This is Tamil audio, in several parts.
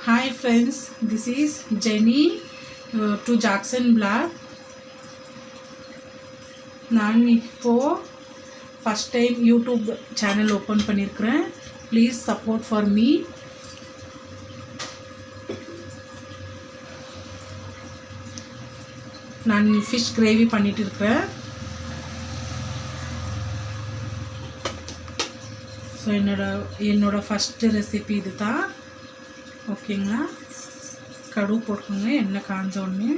Hi friends, this is Jenny to Jackson Black. நான் இப்போ first time YouTube channel open பண்ணியிருக்கிறேன். Please support for me. நான் ஃபிஷ் கிரேவி பண்ணிட்டு இருக்கிறேன். ஸோ என்னோட ஃபஸ்ட்டு ரெசிபி இது தான். ஓகேங்களா, கடுகு போட்டுக்கோங்க. எண்ணெய் காஞ்ச உடனே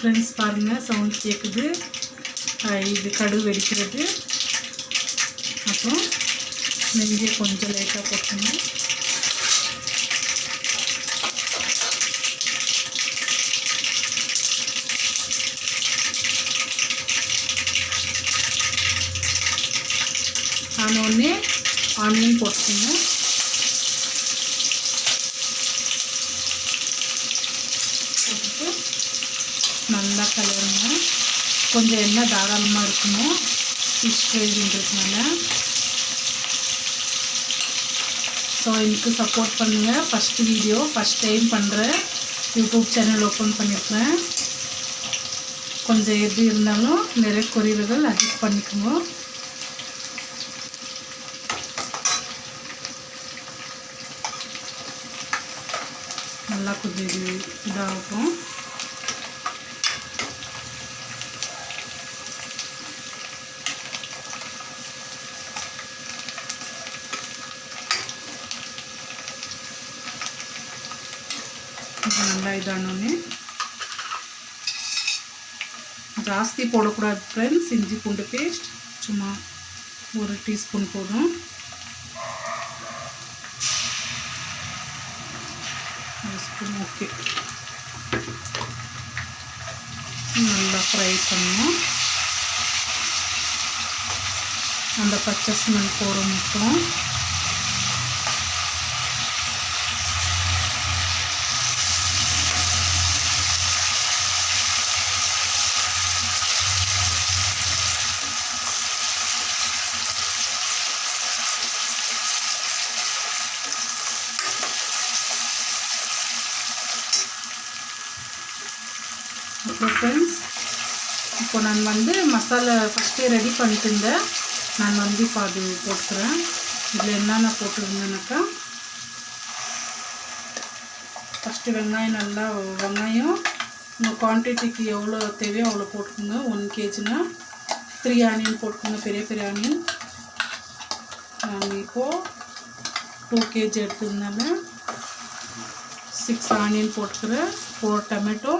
ஃப்ரெண்ட்ஸ் பாருங்கள், சவுண்ட் கேட்குது. இது கடுகு வெடிக்கிறது. அப்புறம் நெஞ்சே கொஞ்சம் லைட்டாக போட்டுக்கணும். ஆனோடனே ஆனியன் போட்டுக்கோங்க. போட்டுட்டு நல்லா கலருங்க. கொஞ்சம் எண்ணெய் தாராளமாக இருக்கணும் ஃபிஷ் கிரேவின்றதுனால. ஸோ எனக்கு சப்போர்ட் பண்ணுங்கள். ஃபஸ்ட்டு வீடியோ ஃபஸ்ட் டைம் பண்ணுறேன். யூடியூப் சேனல் ஓப்பன் பண்ணியிருக்கிறேன். கொஞ்சம் எது இருந்தாலும் நிறைய குறைவுகள் அட்ஜஸ்ட் பண்ணிக்கோங்க. நல்லா கொஞ்சம் இதாகும். நல்லா இதானோடனே ஜாஸ்தி போடக்கூடாது ஃப்ரெண்ட்ஸ். இஞ்சி பூண்டு பேஸ்ட் சும்மா 1 டீஸ்பூன் போதும். ஓகே, நல்லா ஃப்ரை பண்ணணும். அந்த பச்சை ஸ்மெல் போகிற மட்டும். ஓகே ஃப்ரெண்ட்ஸ், இப்போ நான் மசாலா ஃபஸ்ட்டே ரெடி பண்ணிட்டு இருந்தேன். நான் இப்போ அது போட்டுக்கிறேன். இதில் என்னென்ன போட்டுருந்தேனாக்கா, ஃபஸ்ட்டு வெங்காயம் உங்கள் குவான்டிட்டிக்கு எவ்வளோ தேவையோ அவ்வளோ போட்டுக்கோங்க. 1 kgனா 3 ஆனியன் போட்டுக்கோங்க, பெரிய ஆனியன். நான் இப்போது 2 kg எடுத்துருந்தாங்க. 6 ஆனியன் போட்டுக்கிறேன், 4 டொமேட்டோ,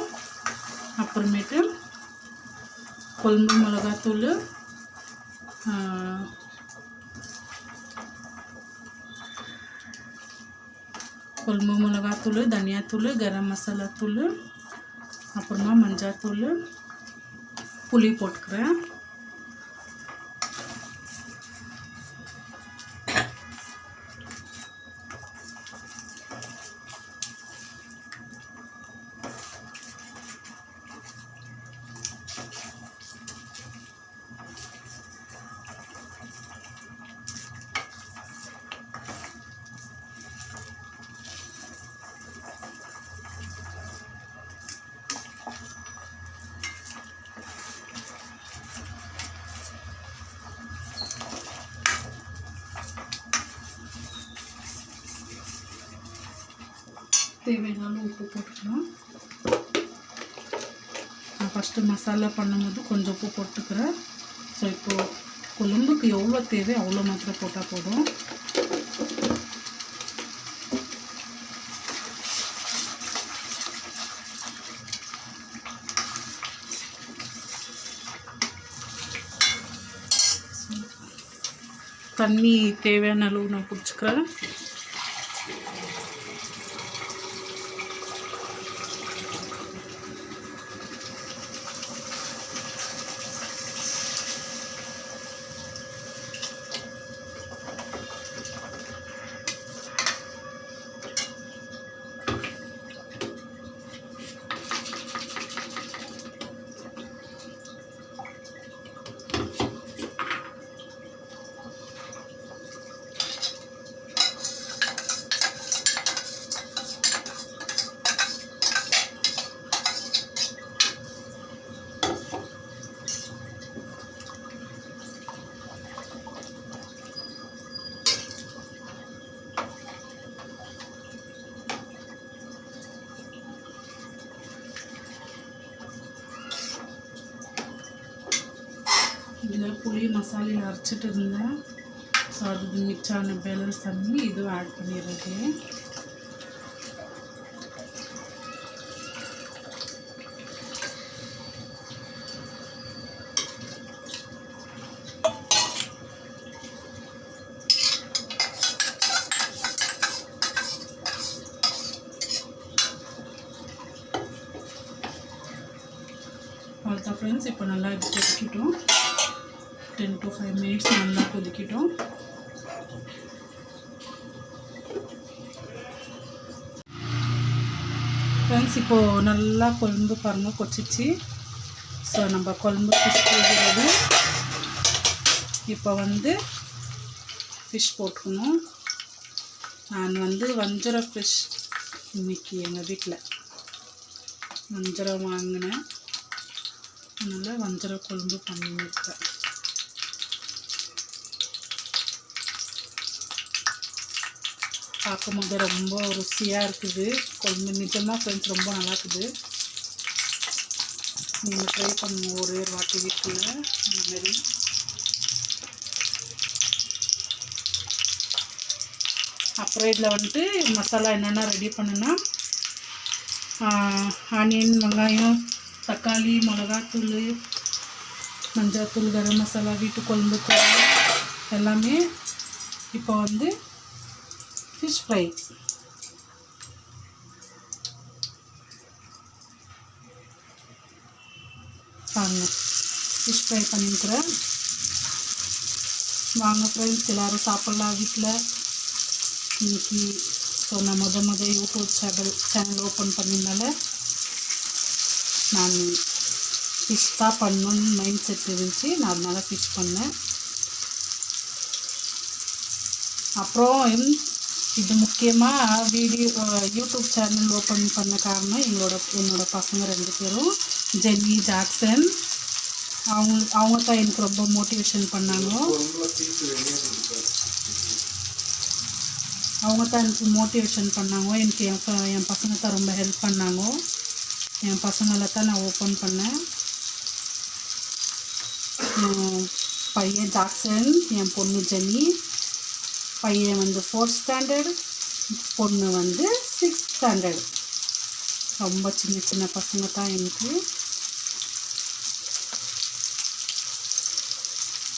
அப்புறமேட்டு கொழும்பு மிளகாத்தூள், தனியாத்தூள், கரம் மசாலா தூள், அப்புறமா மஞ்சாத்தூள், புளி போட்டுக்கிறேன். தேவையான உப்பு போட்டுக்கலாம். நான் ஃபஸ்ட்டு மசாலா பண்ணும்போது கொஞ்சம் உப்பு போட்டுக்கிறேன். ஸோ இப்போது குழம்புக்கு எவ்வளோ தேவை அவ்வளோ மாத்திரம் போட்டால் போதும். தண்ணி தேவையான அளவு நான் பிடிச்சிக்கிறேன். இதில் புளி மசாலையில் அரைச்சிட்டு இருந்தேன். ஸோ அது மிச்சான பேலன்ஸ் தண்ணி இதுவும் ஆட் பண்ணிடுறது. அவ்வளோதான் ஃப்ரெண்ட்ஸ். இப்போ நல்லா இது கொதிக்கிட்டோம். 10 to 5 minutes நல்லா கொதிக்கிட்டோம். ஃப்ரெண்ட்ஸ் இப்போது நல்லா கொழும்பு பாருங்கள் கொச்சிச்சு. ஸோ நம்ம கொழும்பு ஃபிஷ் போடுறது. இப்போ வந்து ஃபிஷ் போட்டுக்கணும். நான் வந்து வஞ்சரம் ஃபிஷ் இன்றைக்கி எங்கள் வீட்டில் வஞ்சரம் வாங்கினேன். அதனால் வஞ்சரம் கொழும்பு பண்ணியிருக்கேன். பார்க்கும்போது ரொம்ப ருசியாக இருக்குது கொழும்பு. நிஜமாக ஃப்ரெண்ட்ஸ் ரொம்ப நல்லா இருக்குது. நீங்கள் ட்ரை பண்ணுங்க ஒரே ஒரு வாட்டி வீட்டில் இந்தமாரி. அப்புறம் இதில் வந்துட்டு மசாலா என்னென்ன ரெடி பண்ணுன்னா ஆனியன், வெங்காயம், தக்காளி, மிளகாத்தூள், மஞ்சள்தூள், கரம் மசாலா, வீட்டு கொழும்பு தூள் எல்லாமே. இப்போ வந்து ஃபிஷ் ஃப்ரை பாருங்கள். ஃபிஷ் ஃப்ரை பண்ணியிருக்கிறேன். வாங்க ஃப்ரெண்ட்ஸ் எல்லோரும் சாப்பிட்லாம் வீட்டில் இன்றைக்கி. ஸோ நான் யூடியூப் சேனல் ஓப்பன் பண்ணினால நான் ஃபிஷ் தான் பண்ணணுன்னு மைண்ட் செட் இருந்துச்சு. நான் அதனால் ஃபிஷ் பண்ணேன். அப்புறம் இது முக்கியமாக யூடியூப் சேனல் ஓப்பன் பண்ண காரணம் என்னோட பசங்க 2 பேரும், ஜென்னி, ஜாக்சன். அவங்க தான் எனக்கு ரொம்ப மோட்டிவேஷன் பண்ணாங்க. எனக்கு என் பசங்க தான் ரொம்ப ஹெல்ப் பண்ணாங்க. என் பசங்களை தான் நான் ஓப்பன் பண்ணேன். பையன் ஜாக்சன், என் பொண்ணு ஜென்னி. பையன் வந்து 4th standard, பொண்ணு வந்து 6th standard. ரொம்ப சின்ன பசங்க தான் எனக்கு.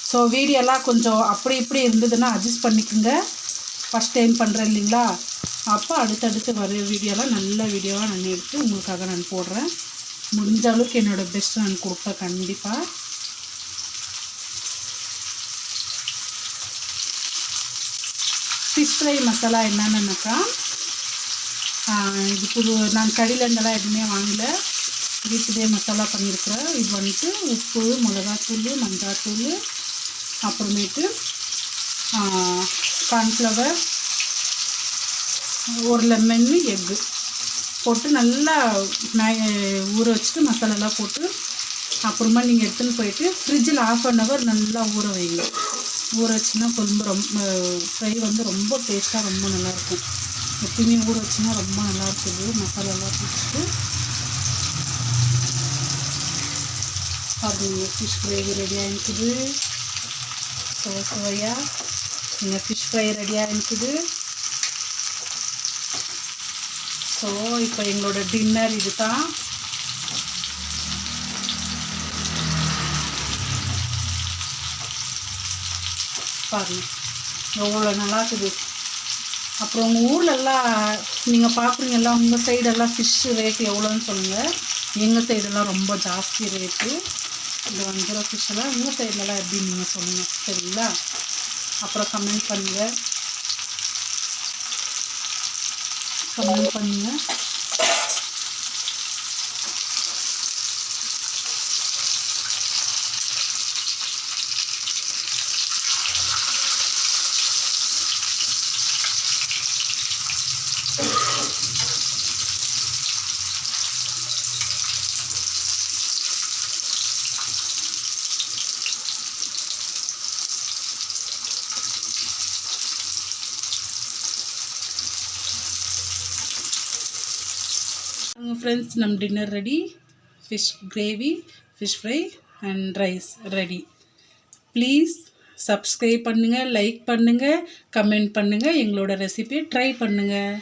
ஸோ வீடியோலாம் கொஞ்சம் அப்படி இப்படி இருந்ததுன்னா அட்ஜஸ்ட் பண்ணிக்கோங்க. ஃபஸ்ட் டைம் பண்ணுறேன் இல்லைங்களா? அப்போ அடுத்தடுத்து வர வீடியோலாம் நல்ல வீடியோவாக நான் எடுத்து உங்களுக்காக நான் போடுறேன். முடிஞ்ச அளவுக்கு என்னோடய பெஸ்ட்டு நான் கொடுப்பேன் கண்டிப்பாக. ஃபிஷ் ஃப்ரை மசாலா என்னென்னாக்கா, இது நான் கடையிலேருந்தெல்லாம் எதுவுமே வாங்கலை, வீட்டிலே மசாலா பண்ணியிருக்கிறேன். இது வந்துட்டு உப்பு, மிளகாத்தூள், மஞ்சாத்தூள், அப்புறமேட்டு கார்ன்ஃப்ளவர், ஒரு லெமன், எக்கு போட்டு நல்லா ஊற வச்சுட்டு மசாலாலாம் போட்டு அப்புறமா நீங்கள் எடுத்துன்னு போயிட்டு ஃப்ரிட்ஜில் 1/2 hour நல்லா ஊற வைங்க. ஊற வச்சுன்னா கொழும்பு ரொம்ப ஃப்ரை வந்து ரொம்ப டேஸ்ட்டாக ரொம்ப நல்லாயிருக்கும். எப்பயுமே ஊற வச்சுன்னா ரொம்ப நல்லா இருக்குது. மசாலாலாம் பிடிச்சிட்டு அது ஃபிஷ் கிரேவி ரெடியாக இருக்குது. சுவையாக நீங்கள் ஃபிஷ் ஃப்ரை ரெடியாக இருக்குது. ஸோ இப்போ எங்களோட டின்னர் இது தான். பாருங்கள் எவ்வளோ நல்லா இருக்குது. அப்புறம் உங்கள் ஊர்லெல்லாம் நீங்கள் பார்க்குறீங்கல்ல, உங்கள் சைடெல்லாம் ஃபிஷ்ஷு ரேட்டு எவ்வளோன்னு சொல்லுங்கள். எங்கள் சைடெல்லாம் ரொம்ப ஜாஸ்தி ரேட்டு. இந்த வஞ்சிர ஃபிஷ்ஷெல்லாம் உங்கள் சைட்லலாம் எப்படின்னு நீங்கள் சொல்லுங்கள், சரிங்களா? அப்புறம் கமெண்ட் பண்ணுங்கள். ஃப்ரெண்ட்ஸ், நம்ம dinner ready. Fish gravy, fish fry and rise ready. Please subscribe பண்ணுங்கள், லைக் பண்ணுங்கள், கமெண்ட் பண்ணுங்கள், எங்களோட ரெசிபியை ட்ரை பண்ணுங்கள்.